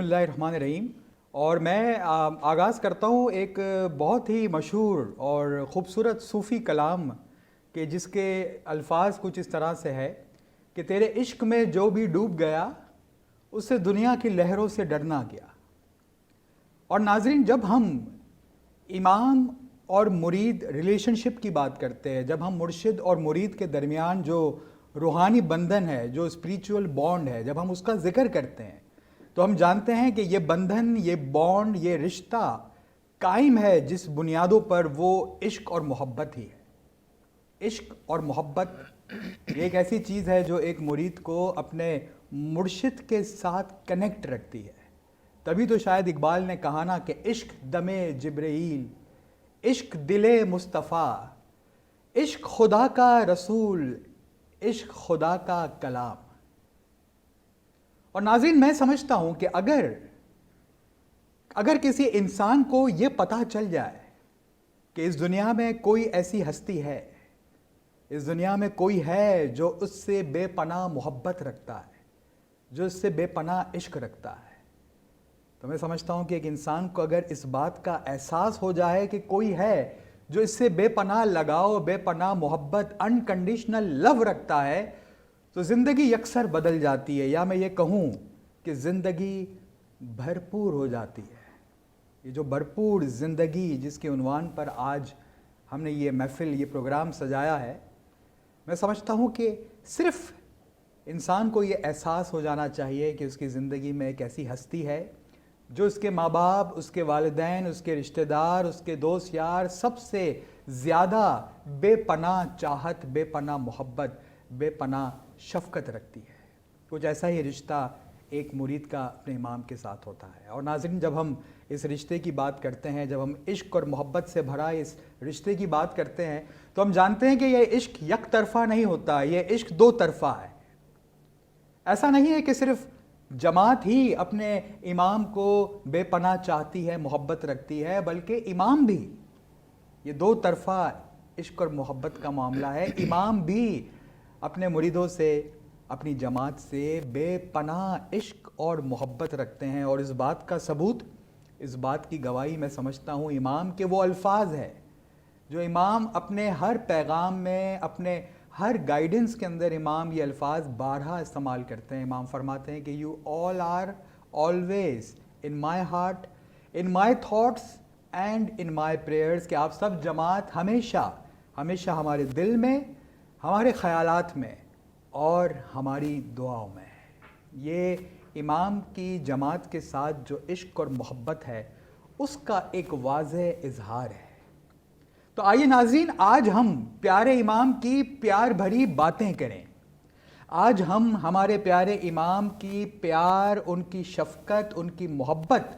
اللہ الرحمن الرحیم. اور میں آغاز کرتا ہوں ایک بہت ہی مشہور اور خوبصورت صوفی کلام کہ جس کے الفاظ کچھ اس طرح سے ہے کہ تیرے عشق میں جو بھی ڈوب گیا اس سے دنیا کی لہروں سے ڈرنا گیا. اور ناظرین، جب ہم امام اور مرید ریلیشن شپ کی بات کرتے ہیں، جب ہم مرشد اور مرید کے درمیان جو روحانی بندھن ہے، جو اسپریچول بانڈ ہے، جب ہم اس کا ذکر کرتے ہیں تو ہم جانتے ہیں کہ یہ بندھن، یہ بانڈ، یہ رشتہ قائم ہے جس بنیادوں پر وہ عشق اور محبت ہی ہے. عشق اور محبت یہ ایک ایسی چیز ہے جو ایک مرید کو اپنے مرشد کے ساتھ کنیکٹ رکھتی ہے. تبھی تو شاید اقبال نے کہا نا کہ عشق دم جبرائیل، عشق دل مصطفیٰ، عشق خدا کا رسول، عشق خدا کا کلام. اور ناظرین، میں سمجھتا ہوں کہ اگر کسی انسان کو یہ پتہ چل جائے کہ اس دنیا میں کوئی ایسی ہستی ہے، اس دنیا میں کوئی ہے جو اس سے بے پناہ محبت رکھتا ہے، جو اس سے بے پناہ عشق رکھتا ہے، تو میں سمجھتا ہوں کہ ایک انسان کو اگر اس بات کا احساس ہو جائے کہ کوئی ہے جو اس سے بے پناہ لگاؤ، بے پناہ محبت، انکنڈیشنل لو رکھتا ہے، تو زندگی یکسر بدل جاتی ہے، یا میں یہ کہوں کہ زندگی بھرپور ہو جاتی ہے. یہ جو بھرپور زندگی جس کے عنوان پر آج ہم نے یہ محفل، یہ پروگرام سجایا ہے، میں سمجھتا ہوں کہ صرف انسان کو یہ احساس ہو جانا چاہیے کہ اس کی زندگی میں ایک ایسی ہستی ہے جو اس کے ماں باپ، اس کے والدین، اس کے رشتہ دار، اس کے دوست یار سب سے زیادہ بے پناہ چاہت، بے پناہ محبت، بے پناہ شفقت رکھتی ہے. کچھ ایسا ہی رشتہ ایک مرید کا اپنے امام کے ساتھ ہوتا ہے. اور ناظرین، جب ہم اس رشتے کی بات کرتے ہیں، جب ہم عشق اور محبت سے بھرا اس رشتے کی بات کرتے ہیں، تو ہم جانتے ہیں کہ یہ عشق یک طرفہ نہیں ہوتا، یہ عشق دو طرفہ ہے. ایسا نہیں ہے کہ صرف جماعت ہی اپنے امام کو بے پناہ چاہتی ہے، محبت رکھتی ہے، بلکہ امام بھی، یہ دو طرفہ عشق اور محبت کا معاملہ ہے. امام بھی اپنے مریدوں سے، اپنی جماعت سے بے پناہ عشق اور محبت رکھتے ہیں. اور اس بات کا ثبوت، اس بات کی گواہی میں سمجھتا ہوں امام کے وہ الفاظ ہے جو امام اپنے ہر پیغام میں، اپنے ہر گائیڈنس کے اندر امام یہ الفاظ بارہا استعمال کرتے ہیں. امام فرماتے ہیں کہ you all are always in my heart, in my thoughts and in my prayers, کہ آپ سب جماعت ہمیشہ ہمیشہ ہمارے دل میں، ہمارے خیالات میں اور ہماری دعاؤں میں. یہ امام کی جماعت کے ساتھ جو عشق اور محبت ہے اس کا ایک واضح اظہار ہے. تو آئیے ناظرین، آج ہم پیارے امام کی پیار بھری باتیں کریں. آج ہم ہمارے پیارے امام کی پیار، ان کی شفقت، ان کی محبت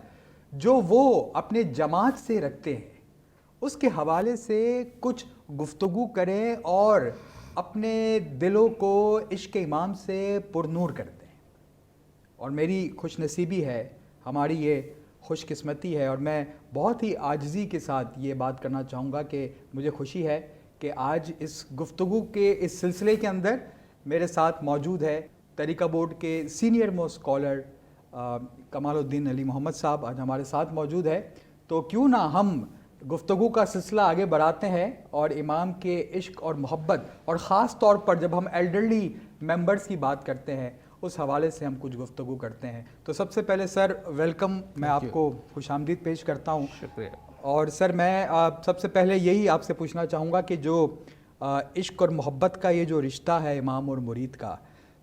جو وہ اپنے جماعت سے رکھتے ہیں اس کے حوالے سے کچھ گفتگو کریں اور اپنے دلوں کو عشق امام سے پرنور کرتے ہیں. اور میری خوش نصیبی ہے، ہماری یہ خوش قسمتی ہے، اور میں بہت ہی عاجزی کے ساتھ یہ بات کرنا چاہوں گا کہ مجھے خوشی ہے کہ آج اس گفتگو کے اس سلسلے کے اندر میرے ساتھ موجود ہے طریقہ بورڈ کے سینئر موسٹ اسکالر کمال الدین علی محمد صاحب آج ہمارے ساتھ موجود ہے. تو کیوں نہ ہم گفتگو کا سلسلہ آگے بڑھاتے ہیں اور امام کے عشق اور محبت، اور خاص طور پر جب ہم ایلڈرلی ممبرز کی بات کرتے ہیں اس حوالے سے ہم کچھ گفتگو کرتے ہیں. تو سب سے پہلے سر ویلکم، میں آپ کو خوش آمدید پیش کرتا ہوں. شکریہ. اور سر میں سب سے پہلے یہی آپ سے پوچھنا چاہوں گا کہ جو عشق اور محبت کا یہ جو رشتہ ہے امام اور مرید کا،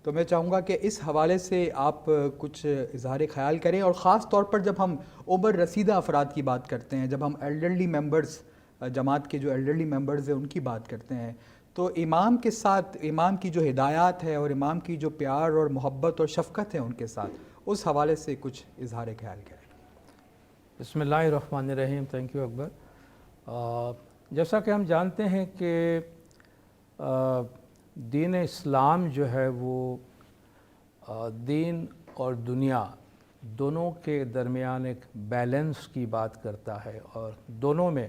تو میں چاہوں گا کہ اس حوالے سے آپ کچھ اظہار خیال کریں. اور خاص طور پر جب ہم عمر رسیدہ افراد کی بات کرتے ہیں، جب ہم ایلڈرلی ممبرز، جماعت کے جو ایلڈرلی ممبرز ہیں ان کی بات کرتے ہیں، تو امام کے ساتھ امام کی جو ہدایات ہے اور امام کی جو پیار اور محبت اور شفقت ہے ان کے ساتھ، اس حوالے سے کچھ اظہار خیال کریں. بسم اللہ الرحمن الرحیم. تھینک یو اکبر. جیسا کہ ہم جانتے ہیں کہ دین اسلام جو ہے وہ دین اور دنیا دونوں کے درمیان ایک بیلنس کی بات کرتا ہے، اور دونوں میں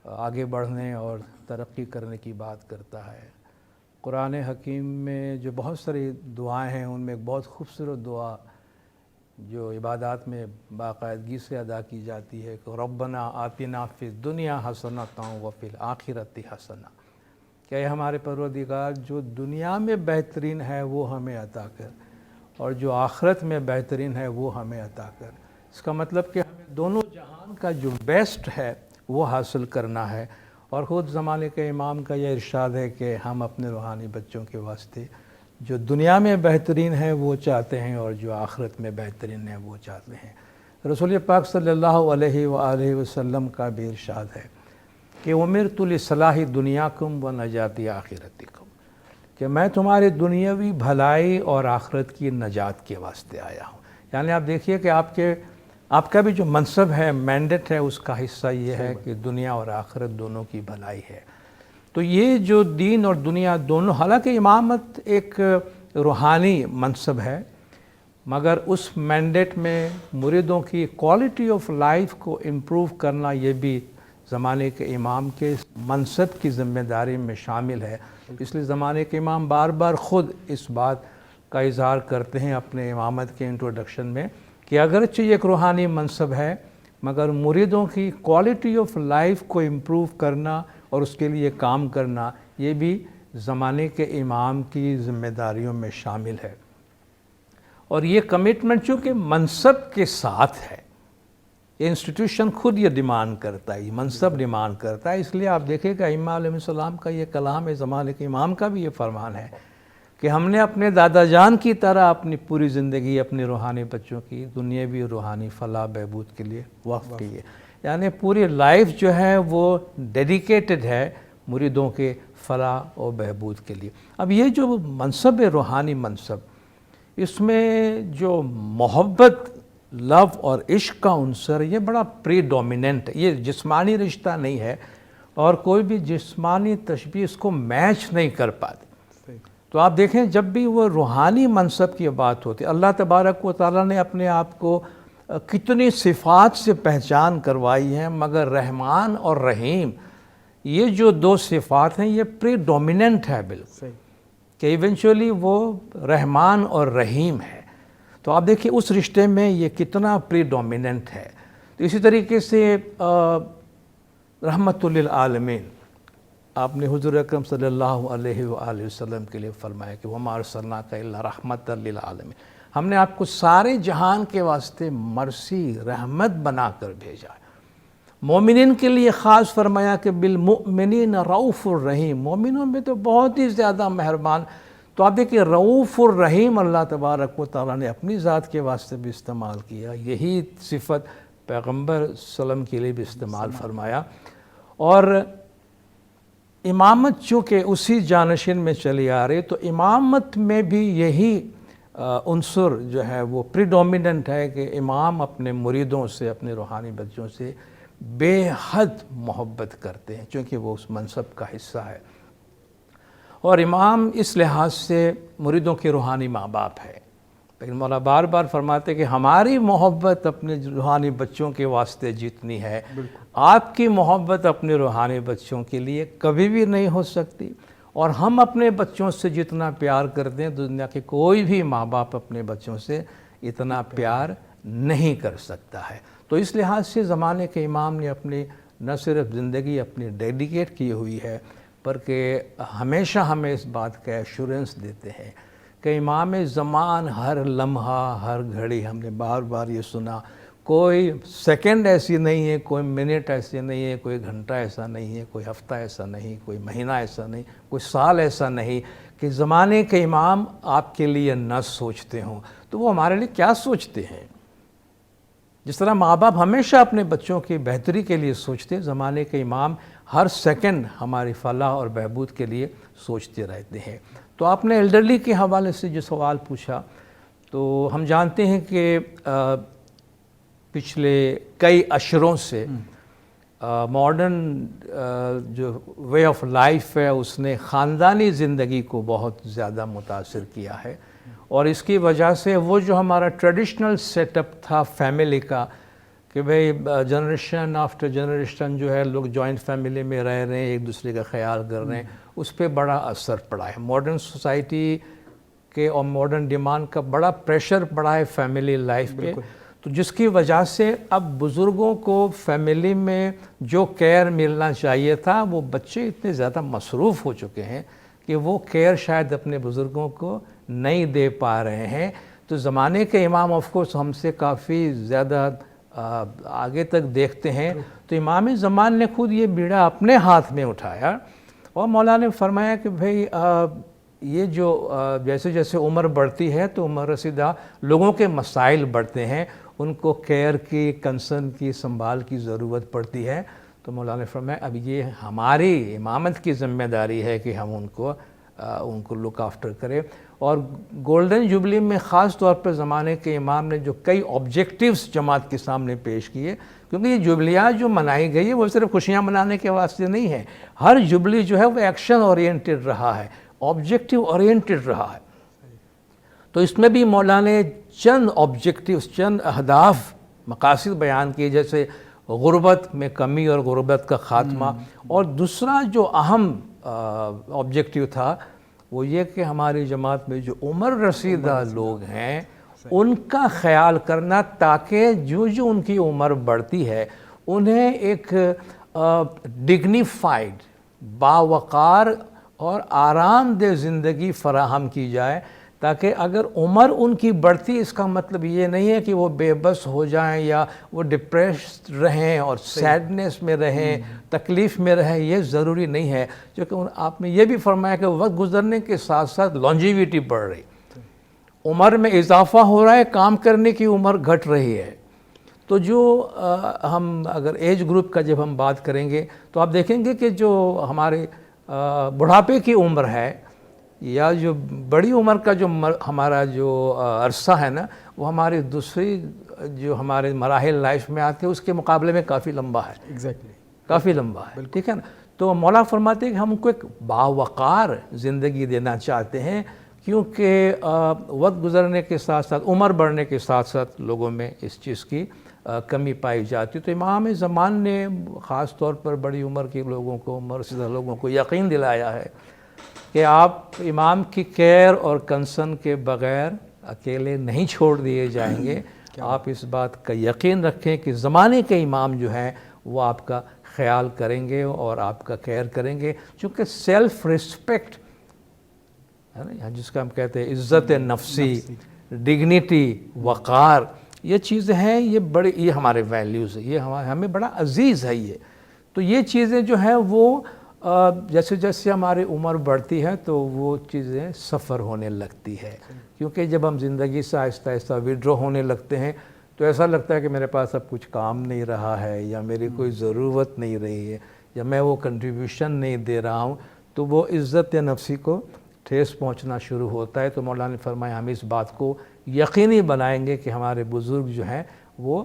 آگے بڑھنے اور ترقی کرنے کی بات کرتا ہے. قرآن حکیم میں جو بہت ساری دعائیں ہیں ان میں ایک بہت خوبصورت دعا جو عبادات میں باقاعدگی سے ادا کی جاتی ہے کہ ربنا آتنا فی الدنیا حسنۃ وفی الآخرۃ حسنہ، کہ اے ہمارے پروردگار جو دنیا میں بہترین ہے وہ ہمیں عطا کر، اور جو آخرت میں بہترین ہے وہ ہمیں عطا کر۔ اس کا مطلب کہ ہمیں دونوں جہان کا جو بیسٹ ہے وہ حاصل کرنا ہے۔ اور خود زمانے کے امام کا یہ ارشاد ہے کہ ہم اپنے روحانی بچوں کے واسطے جو دنیا میں بہترین ہے وہ چاہتے ہیں اور جو آخرت میں بہترین ہے وہ چاہتے ہیں۔ رسول پاک صلی اللہ علیہ وآلہ وسلم کا بھی ارشاد ہے کہ امرت لصلاح دنیاکم و نجات آخرتکم، کہ میں تمہاری دنیاوی بھلائی اور آخرت کی نجات کے واسطے آیا ہوں۔ یعنی آپ دیکھیے کہ آپ کا بھی جو منصب ہے، مینڈیٹ ہے، اس کا حصہ یہ ہے کہ دنیا اور آخرت دونوں کی بھلائی ہے۔ تو یہ جو دین اور دنیا دونوں، حالانکہ امامت ایک روحانی منصب ہے، مگر اس مینڈیٹ میں مریدوں کی کوالٹی آف لائف کو امپروو کرنا یہ بھی زمانے کے امام کے منصب کی ذمہ داری میں شامل ہے۔ اس لیے زمانے کے امام بار بار خود اس بات کا اظہار کرتے ہیں اپنے امامت کے انٹروڈکشن میں کہ اگرچہ یہ ایک روحانی منصب ہے، مگر مریدوں کی کوالٹی آف لائف کو امپروو کرنا اور اس کے لیے کام کرنا یہ بھی زمانے کے امام کی ذمہ داریوں میں شامل ہے۔ اور یہ کمٹمنٹ چونکہ منصب کے ساتھ ہے، یہ انسٹیٹیوشن خود یہ ڈیمانڈ کرتا ہے، یہ منصب ڈیمانڈ کرتا ہے۔ اس لیے آپ دیکھیں کہ ائمہ علیہ السلام کا یہ کلام ہے، زمانے کے امام کا بھی یہ فرمان ہے کہ ہم نے اپنے دادا جان کی طرح اپنی پوری زندگی اپنے روحانی بچوں کی دنیاوی روحانی فلاح بہبود کے لیے وقف کی ہے۔ یعنی پوری لائف جو ہے وہ ڈیڈیکیٹڈ ہے مریدوں کے فلاح و بہبود کے لیے۔ اب یہ جو منصب ہے روحانی منصب، اس میں جو محبت، لو اور عشق کا عنصر یہ بڑا پری ڈومیننٹ ہے۔ یہ جسمانی رشتہ نہیں ہے اور کوئی بھی جسمانی تشبیہ اس کو میچ نہیں کر پاتی۔ تو آپ دیکھیں جب بھی وہ روحانی منصب کی بات ہوتی ہے، اللہ تبارک و تعالیٰ نے اپنے آپ کو کتنی صفات سے پہچان کروائی ہے، مگر رحمان اور رحیم یہ جو دو صفات ہیں یہ پری ڈومیننٹ ہے بالکل، کہ ایونچولی وہ رحمان اور رحیم ہے۔ تو آپ دیکھیں اس رشتے میں یہ کتنا پری ڈومیننٹ ہے۔ تو اسی طریقے سے رحمت للعالمین، آپ نے حضور اکرم صلی اللہ علیہ وآلہ وسلم کے لیے فرمایا کہ وَمَا أَرْسَلْنَاكَ إِلَّا رَحْمَةً لِلْعَالَمِينَ، ہم نے آپ کو سارے جہان کے واسطے مرسی، رحمت بنا کر بھیجا ہے۔ مومنین کے لیے خاص فرمایا کہ بالمؤمنین رؤوف الرحیم، مومنوں میں تو بہت ہی زیادہ مہربان۔ تو آپ دیکھیں رؤوف الرحیم اللہ تبارک و تعالیٰ نے اپنی ذات کے واسطے بھی استعمال کیا، یہی صفت پیغمبر صلی اللہ علیہ وسلم کے لیے بھی استعمال فرمایا۔ اور امامت چونکہ اسی جانشین میں چلی آ رہی، تو امامت میں بھی یہی عنصر جو ہے وہ پریڈومیننٹ ہے کہ امام اپنے مریدوں سے، اپنے روحانی بچوں سے بے حد محبت کرتے ہیں، چونکہ وہ اس منصب کا حصہ ہے۔ اور امام اس لحاظ سے مریدوں کے روحانی ماں باپ ہے، لیکن مولا بار بار فرماتے کہ ہماری محبت اپنے روحانی بچوں کے واسطے جتنی ہے، آپ کی محبت اپنے روحانی بچوں کے لیے کبھی بھی نہیں ہو سکتی، اور ہم اپنے بچوں سے جتنا پیار کرتے ہیں دنیا کے کوئی بھی ماں باپ اپنے بچوں سے اتنا پیار نہیں کر سکتا ہے۔ تو اس لحاظ سے زمانے کے امام نے اپنی نہ صرف زندگی اپنی ڈیڈیکیٹ کی ہوئی ہے، بلکہ ہمیشہ ہمیں اس بات کا ایشورنس دیتے ہیں کہ امام زمان ہر لمحہ، ہر گھڑی، ہم نے بار بار یہ سنا، کوئی سیکنڈ ایسی نہیں ہے، کوئی منٹ ایسے نہیں ہے، کوئی گھنٹہ ایسا نہیں ہے، کوئی ہفتہ ایسا نہیں، کوئی مہینہ ایسا نہیں، کوئی سال ایسا نہیں کہ زمانے کے امام آپ کے لیے نہ سوچتے ہوں۔ تو وہ ہمارے لیے کیا سوچتے ہیں؟ جس طرح ماں باپ ہمیشہ اپنے بچوں کی بہتری کے لیے سوچتے، زمانے کے امام ہر سیکنڈ ہماری فلاح اور بہبود کے لیے سوچتے رہتے ہیں۔ تو آپ نے ایلڈرلی کے حوالے سے جو سوال پوچھا، تو ہم جانتے ہیں کہ پچھلے کئی عشروں سے ماڈرن جو وے آف لائف ہے اس نے خاندانی زندگی کو بہت زیادہ متاثر کیا ہے، اور اس کی وجہ سے وہ جو ہمارا ٹریڈیشنل سیٹ اپ تھا فیملی کا کہ بھئی جنریشن آفٹر جنریشن جو ہے لوگ جوائنٹ فیملی میں رہ رہے ہیں، ایک دوسرے کا خیال کر رہے ہیں، اس پہ بڑا اثر پڑا ہے۔ ماڈرن سوسائٹی کہ اور ماڈرن ڈیمانڈ کا بڑا پریشر پڑا ہے فیملی لائف پہ، تو جس کی وجہ سے اب بزرگوں کو فیملی میں جو کیئر ملنا چاہیے تھا وہ بچے اتنے زیادہ مصروف ہو چکے ہیں کہ وہ کیئر شاید اپنے بزرگوں کو نہیں دے پا رہے ہیں۔ تو زمانے کے امام آف کورس ہم سے کافی زیادہ آگے تک دیکھتے ہیں، تو امام زمان نے خود یہ بیڑا اپنے ہاتھ میں اٹھایا اور مولانا نے فرمایا کہ بھئی یہ جو جیسے جیسے عمر بڑھتی ہے تو عمر رسیدہ لوگوں کے مسائل بڑھتے ہیں، ان کو کیئر کی، کنسرن کی، سنبھال کی ضرورت پڑتی ہے، تو مولانا نے فرمایا اب یہ ہماری امامت کی ذمہ داری ہے کہ ہم ان کو لک آفٹر کریں۔ اور گولڈن جوبلی میں خاص طور پر زمانے کے امام نے جو کئی آبجیکٹیوز جماعت کے سامنے پیش کیے، کیونکہ یہ جبلیات جو منائی گئی ہے وہ صرف خوشیاں منانے کے واسطے نہیں ہے، ہر جبلی جو ہے وہ ایکشن اورینٹڈ رہا ہے، آبجیکٹیو اورینٹڈ رہا ہے۔ تو اس میں بھی مولانا نے چند آبجیکٹیوز، چند اہداف، مقاصد بیان کیے، جیسے غربت میں کمی اور غربت کا خاتمہ، اور دوسرا جو اہم آبجیکٹیو تھا وہ یہ کہ ہماری جماعت میں جو عمر رسیدہ لوگ ہیں ان کا خیال کرنا، تاکہ جو ان کی عمر بڑھتی ہے انہیں ایک ڈگنیفائڈ، باوقار اور آرام دہ زندگی فراہم کی جائے، تاکہ اگر عمر ان کی بڑھتی، اس کا مطلب یہ نہیں ہے کہ وہ بے بس ہو جائیں یا وہ ڈپریسڈ رہیں اور سیڈنس میں رہیں، تکلیف میں رہیں، یہ ضروری نہیں ہے، کیونکہ آپ نے یہ بھی فرمایا کہ وقت گزرنے کے ساتھ ساتھ لانجیویٹی بڑھ رہی، عمر میں اضافہ ہو رہا ہے، کام کرنے کی عمر گھٹ رہی ہے۔ تو جو ہم اگر ایج گروپ کا جب ہم بات کریں گے تو آپ دیکھیں گے کہ جو ہمارے بڑھاپے کی عمر ہے یا جو بڑی عمر کا جو ہمارا جو عرصہ ہے نا، وہ ہماری دوسری جو ہمارے مراحل لائف میں آتے ہیں اس کے مقابلے میں کافی لمبا ہے، ایگزیکٹلی کافی لمبا ہے، ٹھیک ہے نا۔ تو مولا فرماتے ہیں کہ ہم کو ایک باوقار زندگی دینا چاہتے ہیں، کیونکہ وقت گزرنے کے ساتھ ساتھ، عمر بڑھنے کے ساتھ ساتھ لوگوں میں اس چیز کی کمی پائی جاتی ہے۔ تو امام زمان نے خاص طور پر بڑی عمر کے لوگوں کو، عمر رسیدہ لوگوں کو یقین دلایا ہے کہ آپ امام کی کیئر اور کنسرن کے بغیر اکیلے نہیں چھوڑ دیے جائیں گے۔ آپ اس بات کا یقین رکھیں کہ زمانے کے امام جو ہیں وہ آپ کا خیال کریں گے اور آپ کا کیئر کریں گے، چونکہ سیلف ریسپیکٹ ہے نا، جس کا ہم کہتے ہیں عزت نفسی، ڈگنیٹی، وقار، یہ چیزیں ہیں، یہ ہمارے ویلیوز ہیں، یہ ہمیں بڑا عزیز ہے۔ یہ تو یہ چیزیں جو ہیں وہ جیسے جیسے ہماری عمر بڑھتی ہے تو وہ چیزیں سفر ہونے لگتی ہے، کیونکہ جب ہم زندگی سے آہستہ آہستہ وڈرا ہونے لگتے ہیں تو ایسا لگتا ہے کہ میرے پاس اب کچھ کام نہیں رہا ہے، یا میری کوئی ضرورت نہیں رہی ہے، یا میں وہ کنٹریبیوشن نہیں دے رہا ہوں، تو وہ عزت نفسی کو ٹھیس پہنچنا شروع ہوتا ہے۔ تو مولانا نے فرمایا ہم اس بات کو یقینی بنائیں گے کہ ہمارے بزرگ جو ہیں وہ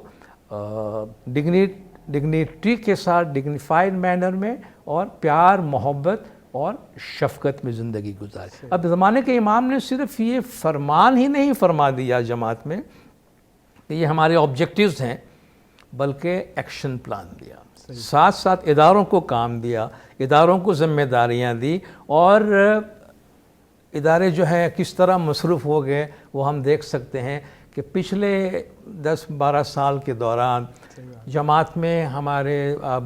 ڈگنیٹی کے ساتھ، ڈگنیفائڈ مینر میں اور پیار، محبت اور شفقت میں زندگی گزارے۔ اب زمانے کے امام نے صرف یہ فرمان ہی نہیں فرما دیا جماعت میں کہ یہ ہمارے آبجیکٹیوز ہیں، بلکہ ایکشن پلان دیا، ساتھ ساتھ اداروں کو کام دیا، اداروں کو ذمہ داریاں دی، اور ادارے جو ہیں کس طرح مصروف ہو گئے وہ ہم دیکھ سکتے ہیں کہ پچھلے 10-12 سال کے دوران جماعت میں ہمارے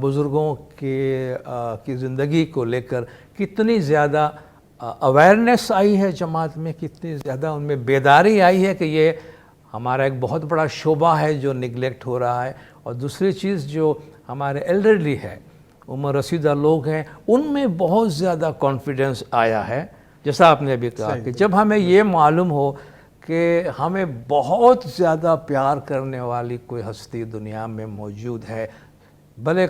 بزرگوں کی زندگی کو لے کر کتنی زیادہ اویئرنیس آئی ہے جماعت میں، کتنی زیادہ ان میں بیداری آئی ہے کہ یہ ہمارا ایک بہت بڑا شعبہ ہے جو نگلیکٹ ہو رہا ہے۔ اور دوسری چیز جو ہمارے ایلڈرلی ہے، عمر رسیدہ لوگ ہیں، ان میں بہت زیادہ کانفیڈنس آیا ہے، جیسا آپ نے ابھی کہا کہ جب ہمیں یہ معلوم ہو کہ ہمیں بہت زیادہ پیار کرنے والی کوئی ہستی دنیا میں موجود ہے، بھلے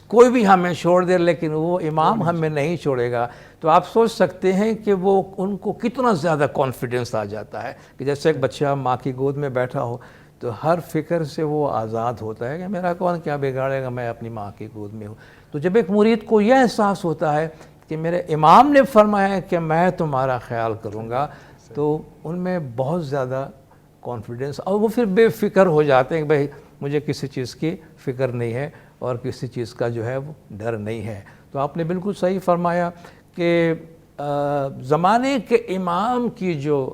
کوئی بھی ہمیں چھوڑ دے لیکن وہ امام ہمیں نہیں چھوڑے گا، تو آپ سوچ سکتے ہیں کہ وہ ان کو کتنا زیادہ کانفیڈنس آ جاتا ہے کہ جیسے ایک بچہ ماں کی گود میں بیٹھا ہو تو ہر فکر سے وہ آزاد ہوتا ہے کہ میرا کون کیا بگاڑے گا، میں اپنی ماں کی گود میں ہوں۔ تو جب ایک مرید کو یہ احساس ہوتا ہے کہ میرے امام نے فرمایا کہ میں تمہارا خیال کروں گا، تو ان میں بہت زیادہ کانفیڈنس، اور وہ پھر بے فکر ہو جاتے ہیں کہ بھائی مجھے کسی چیز کی فکر نہیں ہے اور کسی چیز کا جو ہے وہ ڈر نہیں ہے۔ تو آپ نے بالکل صحیح فرمایا کہ زمانے کے امام کی جو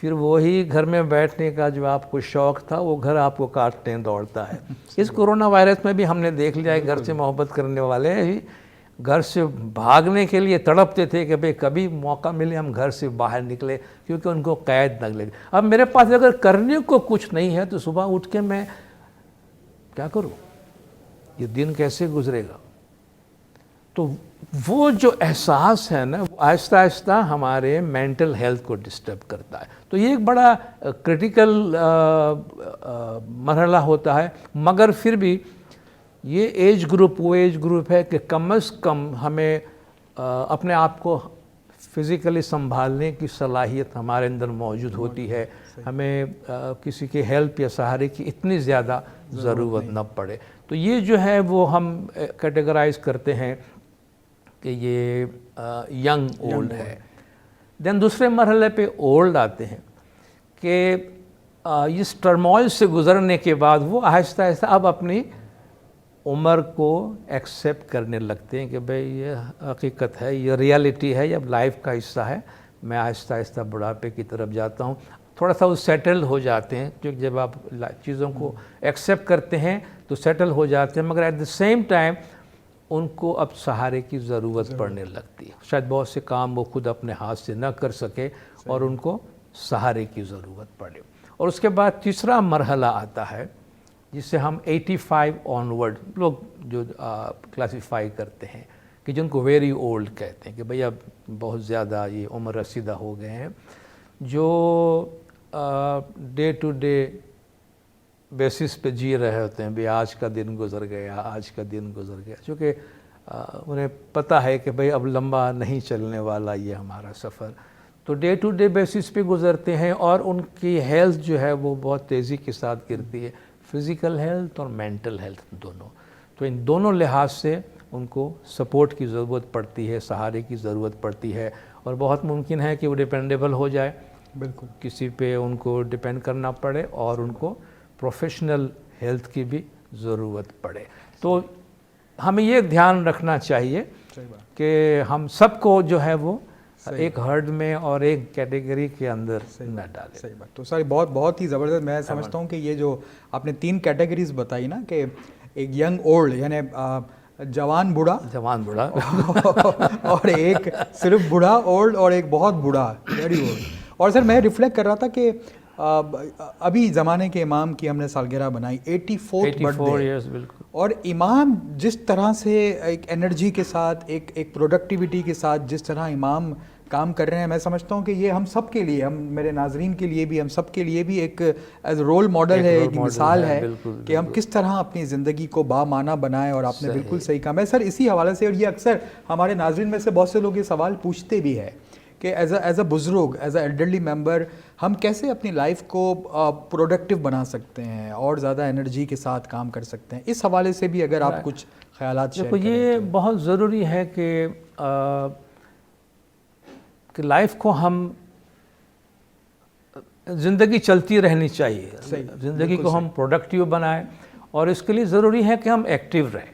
پھر وہی گھر میں بیٹھنے کا جو آپ کو شوق تھا وہ گھر آپ کو کاٹنے دوڑتا ہے. اس کورونا وائرس میں بھی ہم نے دیکھ لیا ہے گھر سے محبت کرنے والے ہی گھر سے بھاگنے کے لیے تڑپتے تھے کہ بھئی کبھی موقع ملے ہم گھر سے باہر نکلے, کیونکہ ان کو قید نہ لگے. اب میرے پاس اگر کرنے کو کچھ نہیں ہے تو صبح اٹھ کے میں کیا کروں, یہ دن کیسے گزرے گا؟ تو وہ جو احساس ہے نا وہ آہستہ آہستہ ہمارے مینٹل ہیلتھ کو ڈسٹرب کرتا ہے. تو یہ ایک بڑا کرٹیکل مرحلہ ہوتا ہے, مگر پھر بھی یہ ایج گروپ وہ ایج گروپ ہے کہ کم از کم ہمیں اپنے آپ کو فزیکلی سنبھالنے کی صلاحیت ہمارے اندر موجود ہوتی ہے, ہمیں کسی کے ہیلپ یا سہارے کی اتنی زیادہ ضرورت نہ پڑے. تو یہ جو ہے وہ ہم کیٹیگرائز کرتے ہیں کہ یہ ینگ اولڈ ہے. دین دوسرے مرحلے پہ اولڈ آتے ہیں کہ اس ٹرموائل سے گزرنے کے بعد وہ آہستہ آہستہ اب اپنی عمر کو ایکسیپٹ کرنے لگتے ہیں کہ بھئی یہ حقیقت ہے, یہ ریالٹی ہے, یہ اب لائف کا حصہ ہے. میں آہستہ آہستہ بڑھاپے کی طرف جاتا ہوں. تھوڑا سا وہ سیٹل ہو جاتے ہیں, کیونکہ جب آپ چیزوں کو ایکسیپٹ کرتے ہیں تو سیٹل ہو جاتے ہیں, مگر ایٹ دا سیم ٹائم ان کو اب سہارے کی ضرورت پڑنے لگتی ہے. شاید بہت سے کام وہ خود اپنے ہاتھ سے نہ کر سکے اور ان کو سہارے کی ضرورت پڑے. اور اس کے بعد تیسرا مرحلہ آتا ہے جسے ہم 85 آنورڈ لوگ جو کلاسیفائی کرتے ہیں کہ جن کو ویری اولڈ کہتے ہیں کہ بھئی اب بہت زیادہ یہ عمر رسیدہ ہو گئے ہیں, جو ڈے ٹو ڈے بیسس پہ جی رہے ہوتے ہیں. بھی آج کا دن گزر گیا, آج کا دن گزر گیا, چونکہ انہیں پتہ ہے کہ بھئی اب لمبا نہیں چلنے والا یہ ہمارا سفر. تو ڈے ٹو ڈے بیسس پہ گزرتے ہیں اور ان کی ہیلتھ جو ہے وہ بہت تیزی کے ساتھ گرتی ہے, فزیکل ہیلتھ اور مینٹل ہیلتھ دونوں. تو ان دونوں لحاظ سے ان کو سپورٹ کی ضرورت پڑتی ہے, سہارے کی ضرورت پڑتی ہے, اور بہت ممکن ہے کہ وہ ڈیپینڈیبل ہو جائے, بالکل کسی پہ ان کو ڈیپینڈ کرنا پڑے اور ان کو پروفیشنل ہیلتھ کی بھی ضرورت پڑے. تو ہمیں یہ دھیان رکھنا چاہیے کہ ہم سب کو جو ہے وہ ایک ہرڈ میں اور ایک کیٹیگری کے اندر نہ ڈالیں. صحیح بات. تو سر بہت ہی زبردست. میں سمجھتا ہوں کہ یہ جو آپ نے 3 کیٹیگریز بتائی نا, کہ ایک ینگ اولڈ یعنی جوان بوڑھا اور ایک صرف بوڑھا اولڈ, اور ایک بہت بوڑھا ویری اولڈ. اور سر میں ریفلیکٹ کر رہا تھا کہ ابھی زمانے کے امام کی ہم نے سالگرہ بنائی 84 برتھ ڈے, اور امام جس طرح سے ایک انرجی کے ساتھ ایک پروڈکٹیوٹی کے ساتھ جس طرح امام کام کر رہے ہیں, میں سمجھتا ہوں کہ یہ ہم سب کے لیے, ہم میرے ناظرین کے لیے بھی, ہم سب کے لیے بھی ایک ایز رول ماڈل ہے, ایک مثال ہے کہ ہم کس طرح اپنی زندگی کو بامعنی بنائیں. اور آپ نے بالکل صحیح کہا. میں سر اسی حوالے سے, اور یہ اکثر ہمارے ناظرین میں سے بہت سے لوگ یہ سوال پوچھتے بھی ہیں کہ ایز اے بزرگ, ایز اے ایلڈرلی ممبر, ہم کیسے اپنی لائف کو پروڈکٹیو بنا سکتے ہیں اور زیادہ انرجی کے ساتھ کام کر سکتے ہیں. اس حوالے سے بھی اگر آپ کچھ خیالات شیئر کریں. یہ بہت ضروری ہے کہ لائف کو ہم زندگی چلتی رہنی چاہیے, زندگی کو ہم پروڈکٹیو بنائیں, اور اس کے لیے ضروری ہے کہ ہم ایکٹیو رہیں,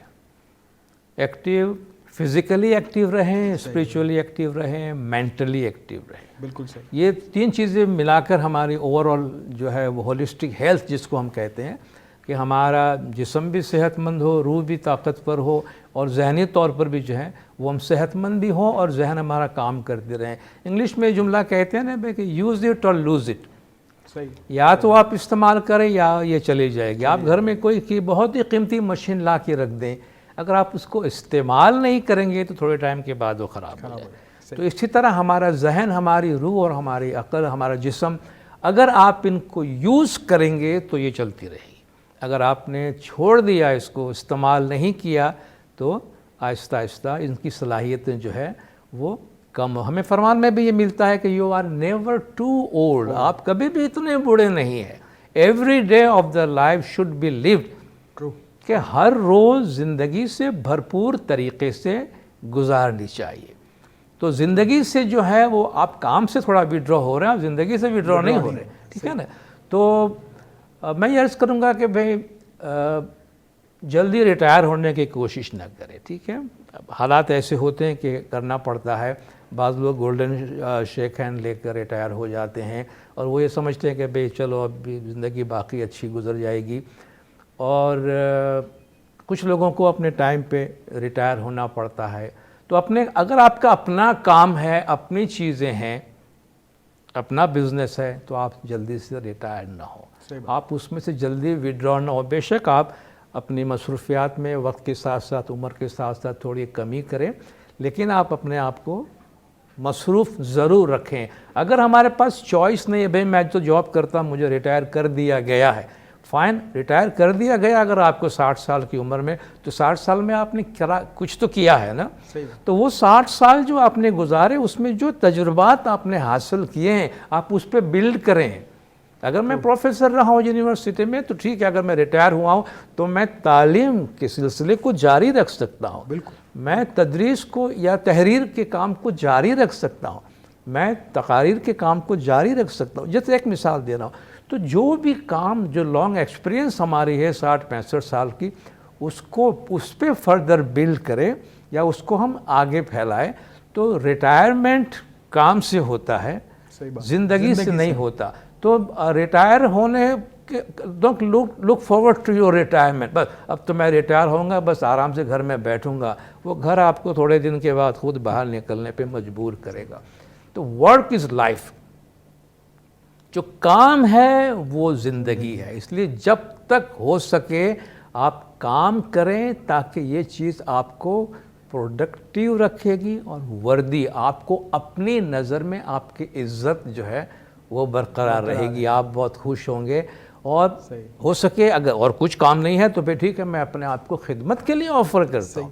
ایکٹیو فزیکلی ایکٹیو رہیں, اسپریچولی ایکٹیو رہیں, مینٹلی ایکٹیو رہیں. بالکل صحیح. یہ 3 چیزیں ملا کر ہماری اوور آل جو ہے وہ ہولسٹک ہیلتھ جس کو ہم کہتے ہیں, کہ ہمارا جسم بھی صحت مند ہو, روح بھی طاقتور ہو, اور ذہنی طور پر بھی جو ہے وہ ہم صحت مند بھی ہوں اور ذہن ہمارا کام کرتے رہیں. انگلش میں جملہ کہتے ہیں نا کہ یوز اٹ اور لوز اٹ. صحیح. یا تو آپ استعمال کریں یا یہ چلی جائے گی. آپ گھر میں کوئی بہت ہی قیمتی مشین لا کے رکھ دیں, اگر آپ اس کو استعمال نہیں کریں گے تو تھوڑے ٹائم کے بعد وہ خراب ہو جائے. تو اسی طرح ہمارا ذہن, ہماری روح اور ہماری عقل, ہمارا جسم, اگر آپ ان کو یوز کریں گے تو یہ چلتی رہے گی. اگر آپ نے چھوڑ دیا, اس کو استعمال نہیں کیا, تو آہستہ آہستہ ان کی صلاحیتیں جو ہے وہ کم ہو. ہمیں فرمان میں بھی یہ ملتا ہے کہ you are never too old, آپ کبھی بھی اتنے بوڑھے نہیں ہیں. Every day of the life should be loved, کہ ہر روز زندگی سے بھرپور طریقے سے گزارنی چاہیے. تو زندگی سے جو ہے وہ آپ کام سے تھوڑا وڈرا ہو رہے ہیں, آپ زندگی سے وڈرا نہیں ہو رہے, ٹھیک ہے نا. تو میں یہ عرض کروں گا کہ بھئی جلدی ریٹائر ہونے کی کوشش نہ کریں, ٹھیک ہے. حالات ایسے ہوتے ہیں کہ کرنا پڑتا ہے, بعض لوگ گولڈن شیک ہینڈ لے کر ریٹائر ہو جاتے ہیں اور وہ یہ سمجھتے ہیں کہ بھئی چلو اب بھی زندگی باقی اچھی گزر جائے گی، اور کچھ لوگوں کو اپنے ٹائم پہ ریٹائر ہونا پڑتا ہے۔ تو اگر آپ کا اپنا کام ہے، اپنی چیزیں ہیں، اپنا بزنس ہے، تو آپ جلدی سے ریٹائر نہ ہو، آپ اس میں سے جلدی وڈرا نہ ہو۔ بے شک آپ اپنی مصروفیات میں وقت کے ساتھ ساتھ، عمر کے ساتھ ساتھ تھوڑی کمی کریں، لیکن آپ اپنے آپ کو مصروف ضرور رکھیں۔ اگر ہمارے پاس چوائس نہیں ہے، بھئی میں تو جاب کرتا ہوں، مجھے ریٹائر کر دیا گیا ہے، فائن، ریٹائر کر دیا گیا اگر آپ کو 60 سال کی عمر میں، تو 60 سال میں آپ نے کچھ تو کیا ہے نا، تو وہ 60 سال جو آپ نے گزارے، اس میں جو تجربات آپ نے حاصل کیے ہیں، آپ اس پہ بلڈ کریں۔ اگر میں پروفیسر رہا ہوں یونیورسٹی میں تو ٹھیک ہے، اگر میں ریٹائر ہوا ہوں تو میں تعلیم کے سلسلے کو جاری رکھ سکتا ہوں، بالکل، میں تدریس کو یا تحریر کے کام کو جاری رکھ سکتا ہوں، میں تقاریر کے کام کو جاری رکھ سکتا ہوں۔ جیسے ایک مثال دے رہا ہوں، تو جو بھی کام، جو لانگ ایکسپیرینس ہماری ہے 60-65 سال کی، اس پہ فردر بلڈ کریں یا اس کو ہم آگے پھیلائیں، تو ریٹائرمنٹ کام سے ہوتا ہے، زندگی سے نہیں ہوتا۔ تو ریٹائر ہونے don't look forward to your retirement, بس اب تو میں ریٹائر ہوں گا، بس آرام سے گھر میں بیٹھوں گا، وہ گھر آپ کو تھوڑے دن کے بعد خود باہر نکلنے پہ مجبور کرے گا۔ تو ورک از لائف، جو کام ہے وہ زندگی ہے، اس لیے جب تک ہو سکے آپ کام کریں تاکہ یہ چیز آپ کو پروڈکٹیو رکھے گی، اور وردی آپ کو اپنی نظر میں آپ کی عزت جو ہے وہ برقرار رہے گی، آپ بہت خوش ہوں گے۔ اور ہو سکے اگر اور کچھ کام نہیں ہے تو پھر ٹھیک ہے، میں اپنے آپ کو خدمت کے لیے آفر کرتا ہوں۔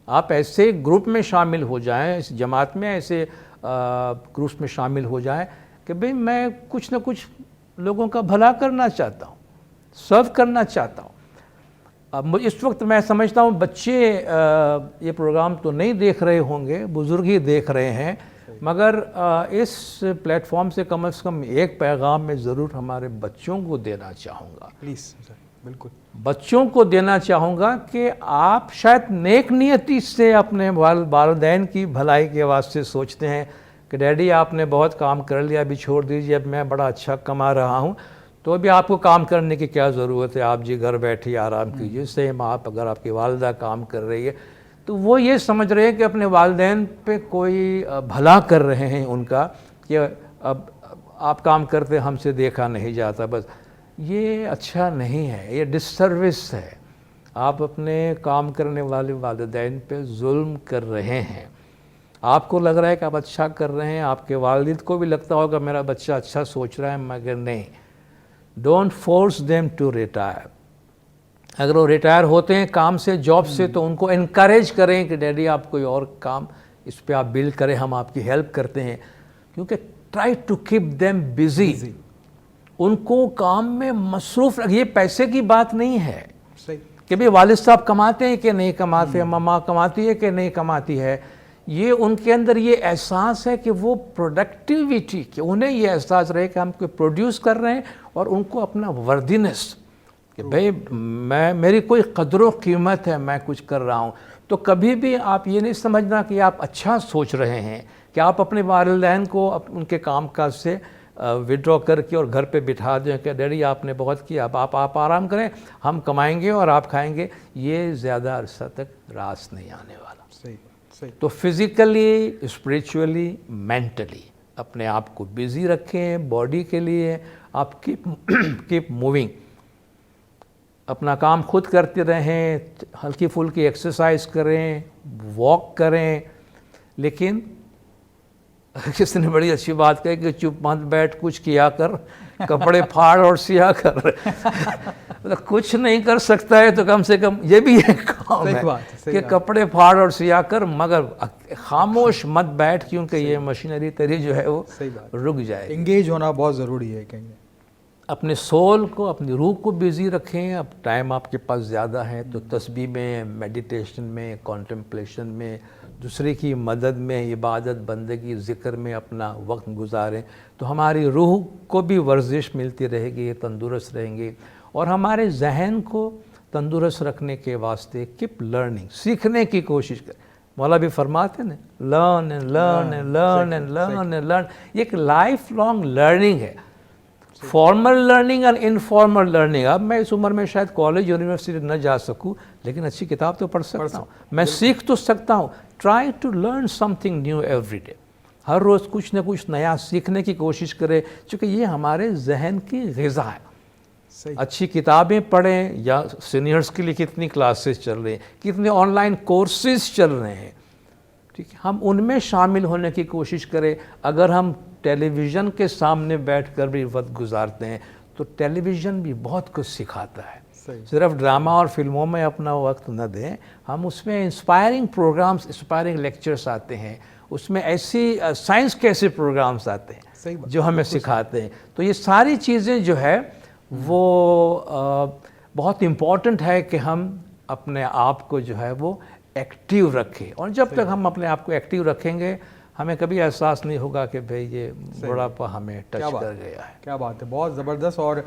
آپ ایسے گروپ میں شامل ہو جائیں، اس جماعت میں ایسے گروپس میں شامل ہو جائیں کہ بھئی میں کچھ نہ کچھ لوگوں کا بھلا کرنا چاہتا ہوں، سرو کرنا چاہتا ہوں۔ اب اس وقت میں سمجھتا ہوں بچے یہ پروگرام تو نہیں دیکھ رہے ہوں گے، بزرگ ہی دیکھ رہے ہیں، مگر اس پلیٹ فارم سے کم ایک پیغام میں ضرور ہمارے بچوں کو دینا چاہوں گا، پلیز، بالکل، بچوں کو دینا چاہوں گا کہ آپ شاید نیک نیتی سے اپنے والدین کی بھلائی کے واسطے سوچتے ہیں کہ ڈیڈی آپ نے بہت کام کر لیا، ابھی چھوڑ دیجیے، اب میں بڑا اچھا کما رہا ہوں، تو ابھی آپ کو کام کرنے کی کیا ضرورت ہے، آپ جی گھر بیٹھیے آرام کیجیے۔ سیم آپ اگر آپ کی والدہ کام کر رہی ہے تو وہ یہ سمجھ رہے ہیں کہ اپنے والدین پہ کوئی بھلا کر رہے ہیں ان کا، کہ اب آپ کام کرتے ہم سے دیکھا نہیں جاتا، بس یہ اچھا نہیں ہے، یہ ڈس سروس ہے، آپ اپنے کام کرنے والے والدین پہ ظلم کر رہے ہیں۔ آپ کو لگ رہا ہے کہ آپ اچھا کر رہے ہیں، آپ کے والد کو بھی لگتا ہوگا میرا بچہ اچھا سوچ رہا ہے، مگر نہیں، don't force them to retire. اگر وہ ریٹائر ہوتے ہیں کام سے، جاب سے، تو ان کو انکریج کریں کہ ڈیڈی آپ کوئی اور کام اس پہ آپ بلڈ کریں، ہم آپ کی ہیلپ کرتے ہیں، کیونکہ try to keep them busy, ان کو کام میں مصروف رکھیے۔ پیسے کی بات نہیں ہے کہ بھی والد صاحب کماتے ہیں کہ نہیں کماتے ہیں، ماما کماتی ہے کہ نہیں کماتی ہے، یہ ان کے اندر یہ احساس ہے کہ وہ پروڈکٹیویٹی، کہ انہیں یہ احساس رہے کہ ہم کوئی پروڈیوس کر رہے ہیں، اور ان کو اپنا وردینس کہ بھئی میری کوئی قدر و قیمت ہے، میں کچھ کر رہا ہوں۔ تو کبھی بھی آپ یہ نہیں سمجھنا کہ آپ اچھا سوچ رہے ہیں کہ آپ اپنے والدین کو ان کے کام کاج سے وڈرا کر کے اور گھر پہ بٹھا دیں کہ ڈیڈی آپ نے بہت کیا، اب آپ آرام کریں، ہم کمائیں گے اور آپ کھائیں گے، یہ زیادہ عرصہ تک راس نہیں آنے والا۔ تو فزیکلی، اسپریچولی، مینٹلی اپنے آپ کو بزی رکھیں، باڈی کے لیے آپ کیپ موونگ، اپنا کام خود کرتے رہیں، ہلکی پھلکی ایکسرسائز کریں، واک کریں، لیکن کسی نے بڑی اچھی بات کہی کہ چپ مت بیٹھ، کچھ کیا کر، کپڑے پھاڑ اور سیا کر۔ کچھ نہیں کر سکتا ہے تو کم سے کم یہ بھی ایک کام ہے کہ کپڑے پھاڑ اور سیا کر، مگر خاموش مت بیٹھ، کیونکہ یہ مشینری تیری جو ہے وہ رک جائے گی۔ انگیج ہونا بہت ضروری ہے کہیں۔ اپنے سول کو، اپنی روح کو بیزی رکھیں۔ اب ٹائم آپ کے پاس زیادہ ہے تو تسبیح میں، میڈیٹیشن میں، کانٹمپلیشن میں، دوسرے کی مدد میں، عبادت بندگی ذکر میں اپنا وقت گزاریں، تو ہماری روح کو بھی ورزش ملتی رہے گی، تندرست رہیں گے، اور ہمارے ذہن کو تندرست رکھنے کے واسطے کیپ لرننگ، سیکھنے کی کوشش کریں۔ مولا بھی فرماتے ہیں نا learn and learn and learn and learn and learn. یہ ایک لائف لانگ لرننگ ہے. فارمل لرننگ اور انفارمل لرننگ. اب میں اس عمر میں شاید کالج یونیورسٹی نہ جا سکوں لیکن اچھی کتاب تو پڑھ سکتا ہوں, میں سیکھ تو سکتا ہوں. Try to learn something new every day. ہر روز کچھ نہ کچھ نیا سیکھنے کی کوشش کرے, چونکہ یہ ہمارے ذہن کی غذا ہے. اچھی کتابیں پڑھیں, یا سینئرز کے لیے کتنی کلاسز چل رہے ہیں, کتنے آن لائن کورسز چل رہے ہیں, ٹھیک ہے, ہم ان میں شامل ہونے کی کوشش کریں. اگر ہم ٹیلی ویژن کے سامنے بیٹھ کر بھی وقت گزارتے ہیں تو ٹیلی ویژن بھی بہت کچھ سکھاتا ہے. صرف ڈرامہ اور فلموں میں اپنا وقت نہ دیں, ہم اس میں انسپائرنگ پروگرامز, انسپائرنگ لیکچرز آتے ہیں, اس میں ایسی سائنس کے ایسے پروگرامز آتے ہیں جو ہمیں سکھاتے ہیں. تو یہ ساری چیزیں جو ہے وہ بہت امپورٹنٹ ہے کہ ہم اپنے آپ کو جو ہے وہ ایکٹیو رکھیں, اور جب تک ہم اپنے آپ کو ایکٹیو رکھیں گے ہمیں کبھی احساس نہیں ہوگا کہ بھئی یہ بڑھاپا ہمیں ٹچ کر گیا ہے. کیا بات ہے, بہت زبردست. اور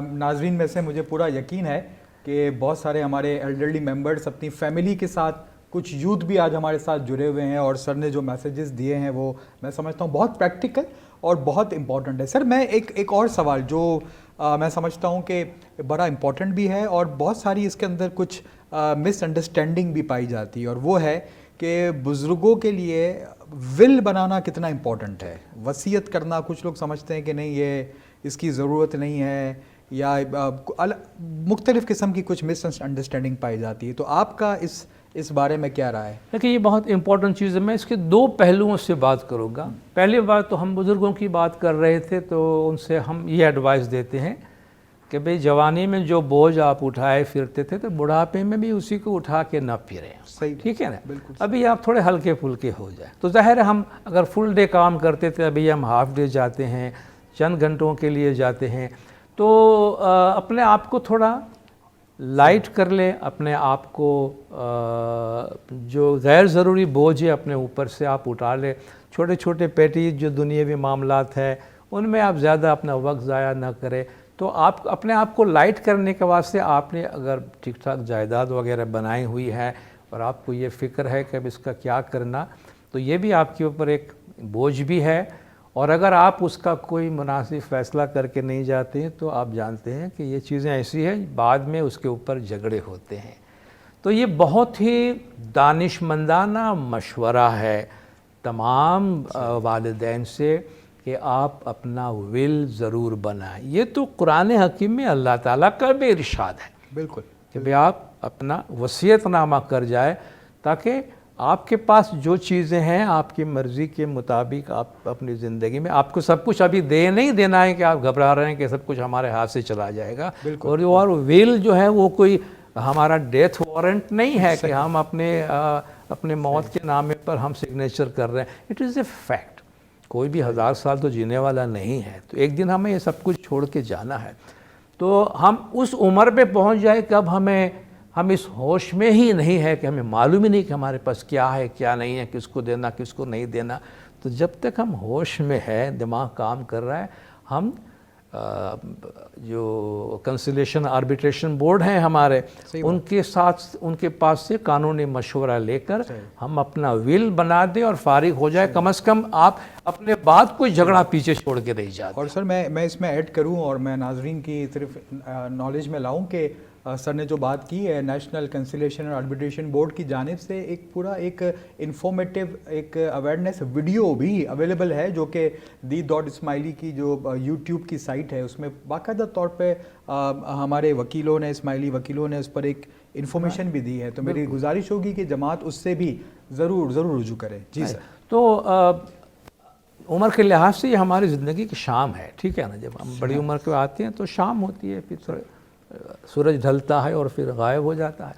ناظرین میں سے مجھے پورا یقین ہے کہ بہت سارے ہمارے ایلڈرلی ممبرز اپنی فیملی کے ساتھ, کچھ یوتھ بھی آج ہمارے ساتھ جڑے ہوئے ہیں, اور سر نے جو میسیجز دیے ہیں وہ میں سمجھتا ہوں بہت پریکٹیکل اور بہت امپورٹنٹ ہے. سر میں ایک اور سوال جو میں سمجھتا ہوں کہ بڑا امپورٹنٹ بھی ہے اور بہت ساری اس کے اندر کچھ مس انڈرسٹینڈنگ بھی پائی جاتی ہے, اور وہ ہے کہ بزرگوں کے لیے ول بنانا کتنا امپورٹنٹ ہے. وصیت کرنا کچھ لوگ سمجھتے ہیں کہ نہیں یہ اس کی ضرورت نہیں ہے, یا مختلف قسم کی کچھ مس انڈرسٹینڈنگ پائی جاتی ہے. تو آپ کا اس بارے میں کیا رائے ہے؟ دیکھیں یہ بہت امپورٹنٹ چیز ہے. میں اس کے دو پہلوؤں سے بات کروں گا. پہلی بات تو ہم بزرگوں کی بات کر رہے تھے تو ان سے ہم یہ ایڈوائس دیتے ہیں کہ بھئی جوانی میں جو بوجھ آپ اٹھائے پھرتے تھے تو بڑھاپے میں بھی اسی کو اٹھا کے نہ پھریں. صحیح, ٹھیک ہے نا. بالکل. ابھی آپ تھوڑے ہلکے پھلکے ہو جائیں تو ظاہر ہے ہم اگر فل ڈے کام کرتے تھے, ابھی ہم ہاف ڈے جاتے ہیں, چند گھنٹوں کے لیے جاتے ہیں, تو اپنے آپ کو تھوڑا لائٹ کر لیں, اپنے آپ کو جو غیر ضروری بوجھ ہے اپنے اوپر سے آپ اٹھا لیں. چھوٹے چھوٹے پیٹی جو دنیاوی معاملات ہیں ان میں آپ زیادہ اپنا وقت ضائع نہ کریں. تو آپ اپنے آپ کو لائٹ کرنے کے واسطے آپ نے اگر ٹھیک ٹھاک جائیداد وغیرہ بنائی ہوئی ہے اور آپ کو یہ فکر ہے کہ اب اس کا کیا کرنا, تو یہ بھی آپ کے اوپر ایک بوجھ بھی ہے. اور اگر آپ اس کا کوئی مناسب فیصلہ کر کے نہیں جاتے ہیں تو آپ جانتے ہیں کہ یہ چیزیں ایسی ہیں بعد میں اس کے اوپر جھگڑے ہوتے ہیں. تو یہ بہت ہی دانشمندانہ مشورہ ہے تمام والدین سے کہ آپ اپنا ول ضرور بنائیں. یہ تو قرآن حکیم میں اللہ تعالیٰ کا بھی ارشاد ہے. بالکل, کہ بھئی آپ اپنا وصیت نامہ کر جائے تاکہ آپ کے پاس جو چیزیں ہیں آپ کی مرضی کے مطابق آپ اپنی زندگی میں, آپ کو سب کچھ ابھی دے نہیں دینا ہے کہ آپ گھبرا رہے ہیں کہ سب کچھ ہمارے ہاتھ سے چلا جائے گا. اور ول جو ہے وہ کوئی ہمارا ڈیتھ وارنٹ نہیں ہے کہ ہم اپنے موت کے نامے پر ہم سگنیچر کر رہے ہیں. It is a fact. کوئی بھی 1000 سال تو جینے والا نہیں ہے, تو ایک دن ہمیں یہ سب کچھ چھوڑ کے جانا ہے. تو ہم اس عمر پہ پہنچ جائے کب ہم اس ہوش میں ہی نہیں ہے کہ ہمیں معلوم ہی نہیں کہ ہمارے پاس کیا ہے کیا نہیں ہے, کس کو دینا کس کو نہیں دینا. تو جب تک ہم ہوش میں ہے, دماغ کام کر رہا ہے, ہم جو کنسلیشن آربیٹریشن بورڈ ہیں ہمارے, ان کے ساتھ ان کے پاس سے قانونی مشورہ لے کر ہم اپنا ول بنا دیں اور فارغ ہو جائے. کم از کم آپ اپنے بعد کوئی جھگڑا پیچھے چھوڑ کے نہیں جاتے. اور سر میں اس میں ایڈ کروں اور میں ناظرین کی صرف نالج میں لاؤں کہ سر نے جو بات کی ہے, نیشنل کنسلیشن اور آربیٹریشن بورڈ کی جانب سے ایک پورا ایک انفارمیٹیو ایک اویئرنیس ویڈیو بھی اویلیبل ہے جو کہ دی.اسماعیلی کی جو یوٹیوب کی سائٹ ہے اس میں باقاعدہ طور پہ ہمارے وکیلوں نے, اسماعیلی وکیلوں نے اس پر ایک انفارمیشن بھی دی ہے. تو میری گزارش ہوگی کہ جماعت اس سے بھی ضرور رجوع کرے. جی سر. تو عمر کے لحاظ سے یہ ہماری زندگی کی شام ہے, ٹھیک ہے نا. جب ہم بڑی عمر کے آتے ہیں تو شام ہوتی ہے, پھر سورج ڈھلتا ہے اور پھر غائب ہو جاتا ہے.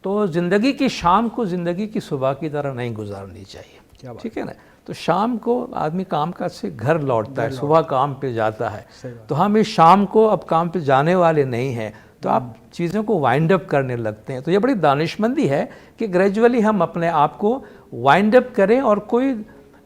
تو زندگی کی شام کو زندگی کی صبح کی طرح نہیں گزارنی چاہیے, ٹھیک ہے نا. تو شام کو آدمی کام کاج سے گھر لوٹتا ہے, صبح کام پہ جاتا ہے. تو ہم اس شام کو اب کام پہ جانے والے نہیں ہیں, تو آپ چیزوں کو وائنڈ اپ کرنے لگتے ہیں. تو یہ بڑی دانشمندی ہے کہ گریجولی ہم اپنے آپ کو وائنڈ اپ کریں اور کوئی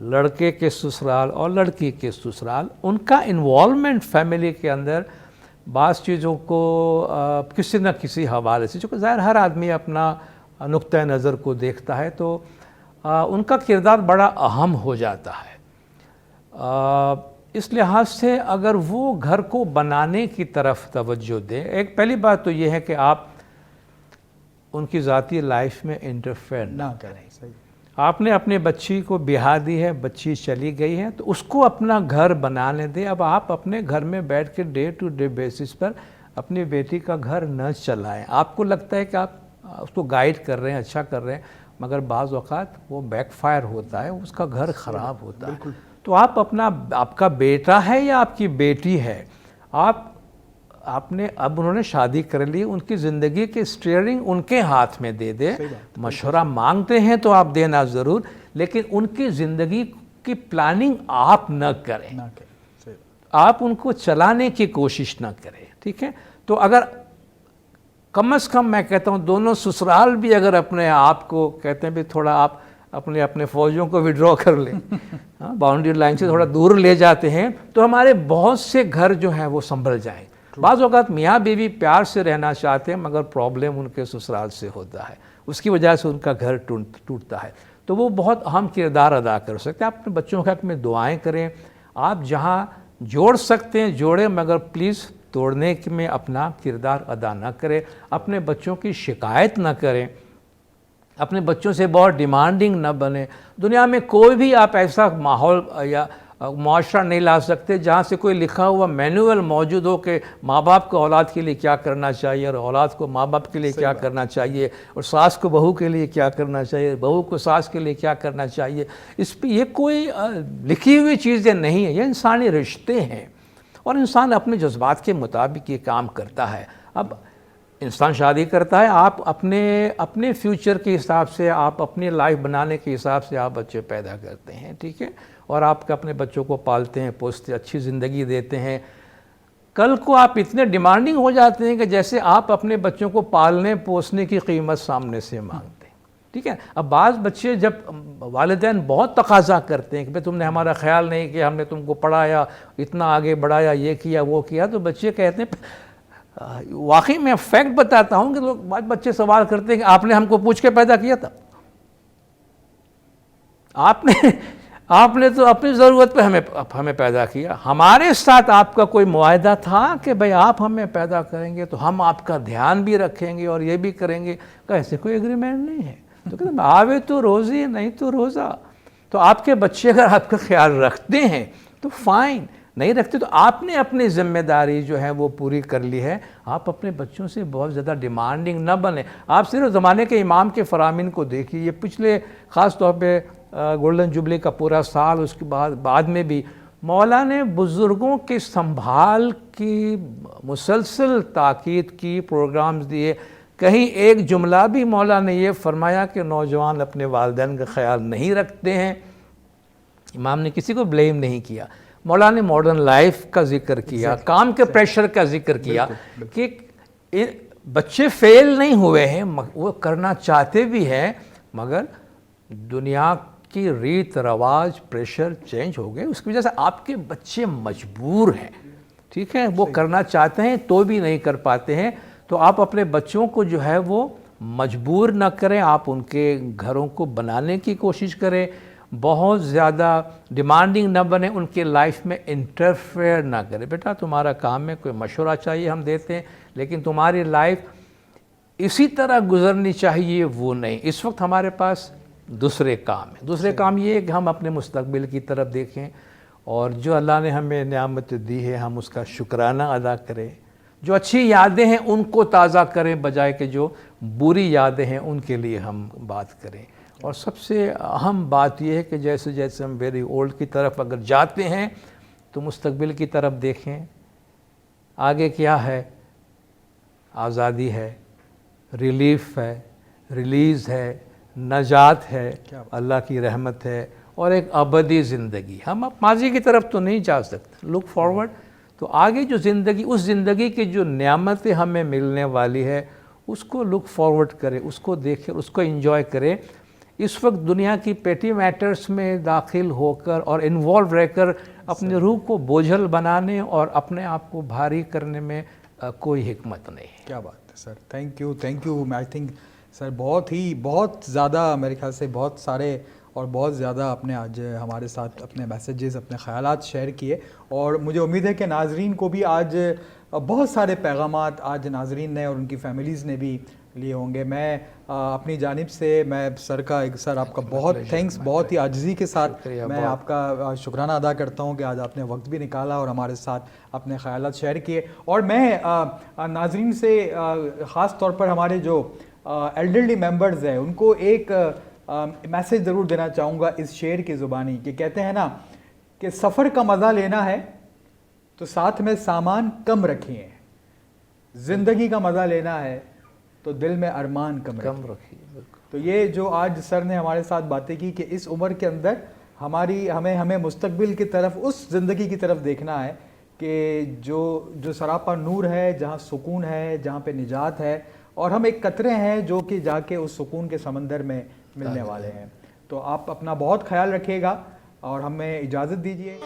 لڑکے کے سسرال اور لڑکی کے سسرال، ان کا انوالومنٹ فیملی کے اندر بعض چیزوں کو کسی نہ کسی حوالے سے، چونکہ ظاہر ہر آدمی اپنا نقطۂ نظر کو دیکھتا ہے، تو ان کا کردار بڑا اہم ہو جاتا ہے۔ اس لحاظ سے اگر وہ گھر کو بنانے کی طرف توجہ دیں، ایک پہلی بات تو یہ ہے کہ آپ ان کی ذاتی لائف میں انٹرفیئر نہ کریں۔ آپ نے اپنے بچی کو بیاہ دی ہے، بچی چلی گئی ہے، تو اس کو اپنا گھر بنانے دیں۔ اب آپ اپنے گھر میں بیٹھ کے ڈے ٹو ڈے بیسس پر اپنی بیٹی کا گھر نہ چلائیں۔ آپ کو لگتا ہے کہ آپ اس کو گائیڈ کر رہے ہیں، اچھا کر رہے ہیں، مگر بعض اوقات وہ بیک فائر ہوتا ہے، اس کا گھر خراب ہوتا ہے۔ تو آپ کا بیٹا ہے یا آپ کی بیٹی ہے، آپ نے اب انہوں نے شادی کر لی، ان کی زندگی کی اسٹیئرنگ ان کے ہاتھ میں دے دے۔ مشورہ مانگتے ہیں تو آپ دینا ضرور، لیکن ان کی زندگی کی پلاننگ آپ نہ کریں، آپ ان کو چلانے کی کوشش نہ کریں، ٹھیک ہے؟ تو اگر کم از کم میں کہتا ہوں دونوں سسرال بھی اگر اپنے آپ کو کہتے ہیں بھی تھوڑا آپ اپنے فوجوں کو وڈرا کر لیں، باؤنڈری لائن سے تھوڑا دور لے جاتے ہیں، تو ہمارے بہت سے گھر جو ہیں وہ سنبھل جائیں۔ بعض اوقات میاں بیوی پیار سے رہنا چاہتے ہیں، مگر پرابلم ان کے سسرال سے ہوتا ہے، اس کی وجہ سے ان کا گھر ٹوٹتا ہے۔ تو وہ بہت اہم کردار ادا کر سکتے ہیں۔ آپ اپنے بچوں کے حق میں دعائیں کریں، آپ جہاں جوڑ سکتے ہیں جوڑیں، مگر پلیز توڑنے میں اپنا کردار ادا نہ کریں، اپنے بچوں کی شکایت نہ کریں، اپنے بچوں سے بہت ڈیمانڈنگ نہ بنے۔ دنیا میں کوئی بھی آپ ایسا ماحول یا معاشرہ نہیں لا سکتے جہاں سے کوئی لکھا ہوا مینول موجود ہو کہ ماں باپ کو اولاد کے لیے کیا کرنا چاہیے اور اولاد کو ماں باپ کے لیے کیا کرنا چاہیے، اور ساس کو بہو کے لیے کیا کرنا چاہیے، بہو کو ساس کے لیے کیا کرنا چاہیے۔ اس پہ یہ کوئی لکھی ہوئی چیزیں نہیں ہیں، یہ انسانی رشتے ہیں، اور انسان اپنے جذبات کے مطابق یہ کام کرتا ہے۔ اب انسان شادی کرتا ہے، آپ اپنے فیوچر کے حساب سے، آپ اپنی لائف بنانے کے حساب سے آپ بچے پیدا کرتے ہیں، ٹھیک ہے، اور آپ اپنے بچوں کو پالتے ہیں، پوستے، اچھی زندگی دیتے ہیں۔ کل کو آپ اتنے ڈیمانڈنگ ہو جاتے ہیں کہ جیسے آپ اپنے بچوں کو پالنے پوسنے کی قیمت سامنے سے مانگتے ہیں، ٹھیک ہے۔ اب بعض بچے جب والدین بہت تقاضا کرتے ہیں کہ بھئی تم نے ہمارا خیال نہیں کیا، ہم نے تم کو پڑھایا، اتنا آگے بڑھایا، یہ کیا وہ کیا، تو بچے کہتے ہیں، واقعی میں فیکٹ بتاتا ہوں کہ بعض بچے سوال کرتے ہیں کہ آپ نے ہم کو پوچھ کے پیدا کیا تھا، آپ نے تو اپنی ضرورت پہ ہمیں پیدا کیا، ہمارے ساتھ آپ کا کوئی معاہدہ تھا کہ بھئی آپ ہمیں پیدا کریں گے تو ہم آپ کا دھیان بھی رکھیں گے اور یہ بھی کریں گے؟ کہ ایسے کوئی ایگریمنٹ نہیں ہے۔ تو کہتے ہیں آوے تو روزی نہیں تو روزہ۔ تو آپ کے بچے اگر آپ کا خیال رکھتے ہیں تو فائن، نہیں رکھتے تو آپ نے اپنی ذمہ داری جو ہے وہ پوری کر لی ہے۔ آپ اپنے بچوں سے بہت زیادہ ڈیمانڈنگ نہ بنیں۔ آپ صرف زمانے کے امام کے فرامین کو دیکھیے، یہ پچھلے خاص طور پہ گولڈن جوبلی کا پورا سال، اس کے بعد میں بھی مولا نے بزرگوں کی سنبھال کی مسلسل تاکید کی، پروگرامز دیے۔ کہیں ایک جملہ بھی مولا نے یہ فرمایا کہ نوجوان اپنے والدین کا خیال نہیں رکھتے ہیں۔ امام نے کسی کو بلیم نہیں کیا۔ مولا نے ماڈرن لائف کا ذکر کیا، کام کے پریشر کا ذکر کیا کہ بچے فیل نہیں ہوئے ہیں، وہ کرنا چاہتے بھی ہیں، مگر دنیا کی ریت رواج پریشر چینج ہو گئے، اس کی وجہ سے آپ کے بچے مجبور ہیں، ٹھیک ہے، وہ کرنا چاہتے ہیں تو بھی نہیں کر پاتے ہیں۔ تو آپ اپنے بچوں کو جو ہے وہ مجبور نہ کریں، آپ ان کے گھروں کو بنانے کی کوشش کریں، بہت زیادہ ڈیمانڈنگ نہ بنے، ان کے لائف میں انٹرفیئر نہ کریں۔ بیٹا تمہارا کام ہے، کوئی مشورہ چاہیے ہم دیتے ہیں، لیکن تمہاری لائف اسی طرح گزرنی چاہیے وہ نہیں۔ اس وقت ہمارے پاس دوسرے کام ہیں۔ دوسرے کام یہ ہے کہ ہم اپنے مستقبل کی طرف دیکھیں، اور جو اللہ نے ہمیں نعمت دی ہے ہم اس کا شکرانہ ادا کریں، جو اچھی یادیں ہیں ان کو تازہ کریں، بجائے کہ جو بری یادیں ہیں ان کے لیے ہم بات کریں۔ اور سب سے اہم بات یہ ہے کہ جیسے جیسے ہم ویری اولڈ کی طرف اگر جاتے ہیں تو مستقبل کی طرف دیکھیں، آگے کیا ہے؟ آزادی ہے، ریلیف ہے، ریلیز ہے، نجات ہے، اللہ کی رحمت ہے، اور ایک ابدی زندگی۔ ہم اب ماضی کی طرف تو نہیں جا سکتے، لک فارورڈ۔ تو آگے جو زندگی، اس زندگی کی جو نعمتیں ہمیں ملنے والی ہے اس کو لک فارورڈ کریں، اس کو دیکھیں، اس کو انجوائے کریں۔ اس وقت دنیا کی پیٹی میٹرز میں داخل ہو کر اور انوالو رہ کر اپنی روح کو بوجھل بنانے اور اپنے آپ کو بھاری کرنے میں کوئی حکمت نہیں ہے۔ کیا بات ہے سر، تھینک یو۔ آئی تھنک سر بہت زیادہ میرے خیال سے بہت سارے اور بہت زیادہ اپنے آج ہمارے ساتھ اپنے میسیجز اپنے خیالات شیئر کیے، اور مجھے امید ہے کہ ناظرین کو بھی آج بہت سارے پیغامات آج ناظرین نے اور ان کی فیملیز نے بھی لیے ہوں گے۔ میں اپنی جانب سے میں سر آپ کا بہت تھینکس، بہت ہی عاجزی کے ساتھ میں آپ کا شکرانہ ادا کرتا ہوں کہ آج آپ نے وقت بھی نکالا اور ہمارے ساتھ اپنے خیالات شیئر کیے۔ اور میں ناظرین سے خاص طور پر ہمارے جو ایلڈرلی ممبرز ہیں ان کو ایک میسیج ضرور دینا چاہوں گا اس شعر کی زبانی، کہ کہتے ہیں نا کہ سفر کا مزہ لینا ہے تو ساتھ میں سامان کم رکھیے، زندگی کا مزہ لینا ہے تو دل میں ارمان کم رکھیے۔ تو یہ جو آج سر نے ہمارے ساتھ باتیں کی کہ اس عمر کے اندر ہمیں مستقبل کی طرف، اس زندگی کی طرف دیکھنا ہے کہ جو سراپا نور ہے، جہاں سکون ہے، جہاں پہ نجات ہے، اور ہم ایک قطرے ہیں جو کہ جا کے اس سکون کے سمندر میں ملنے والے ہیں۔ تو آپ اپنا بہت خیال رکھیے گا اور ہمیں اجازت دیجیے۔